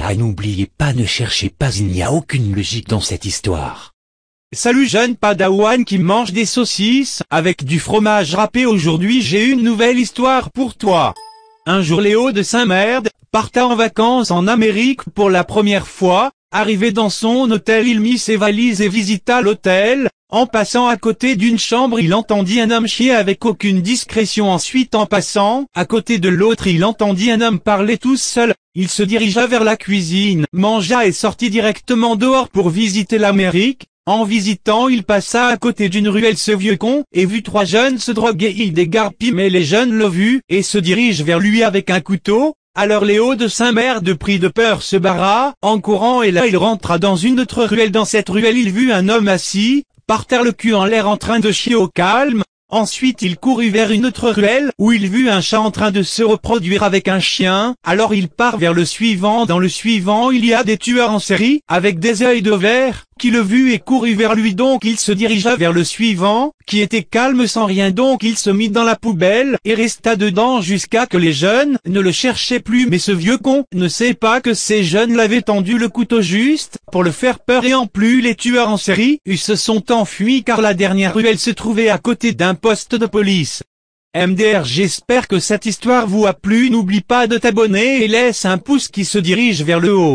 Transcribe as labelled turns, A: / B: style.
A: Ah, n'oubliez pas, ne cherchez pas, il n'y a aucune logique dans cette histoire.
B: Salut jeune padawan qui mange des saucisses avec du fromage râpé, aujourd'hui j'ai une nouvelle histoire pour toi. Un jour Léo de Saint-Merde parta en vacances en Amérique pour la première fois. Arrivé dans son hôtel, il mit ses valises et visita l'hôtel. En passant à côté d'une chambre, il entendit un homme chier avec aucune discrétion. Ensuite, en passant à côté de l'autre, il entendit un homme parler tout seul. Il se dirigea vers la cuisine, mangea et sortit directement dehors pour visiter l'Amérique. En visitant, il passa à côté d'une ruelle. Ce vieux con et vu 3 jeunes se droguer, il dégarpit, mais les jeunes le vu et se dirigent vers lui avec un couteau. Alors Léo de Saint-Merde, pris de peur, se barra en courant, et là il rentra dans une autre ruelle. Dans cette ruelle, il vit un homme assis par terre, le cul en l'air, en train de chier au calme. Ensuite il courut vers une autre ruelle où il vit un chat en train de se reproduire avec un chien. Alors il part vers le suivant. Dans le suivant, il y a des tueurs en série avec des œils de verre qui le vit et courut vers lui. Donc il se dirigea vers le suivant qui était calme sans rien. Donc il se mit dans la poubelle et resta dedans jusqu'à que les jeunes ne le cherchaient plus. Mais ce vieux con ne sait pas que ces jeunes l'avaient tendu le couteau juste pour le faire peur. Et en plus, les tueurs en série se sont enfuis car la dernière ruelle se trouvait à côté d'un poste de police. MDR, j'espère que cette histoire vous a plu. N'oublie pas de t'abonner et laisse un pouce qui se dirige vers le haut.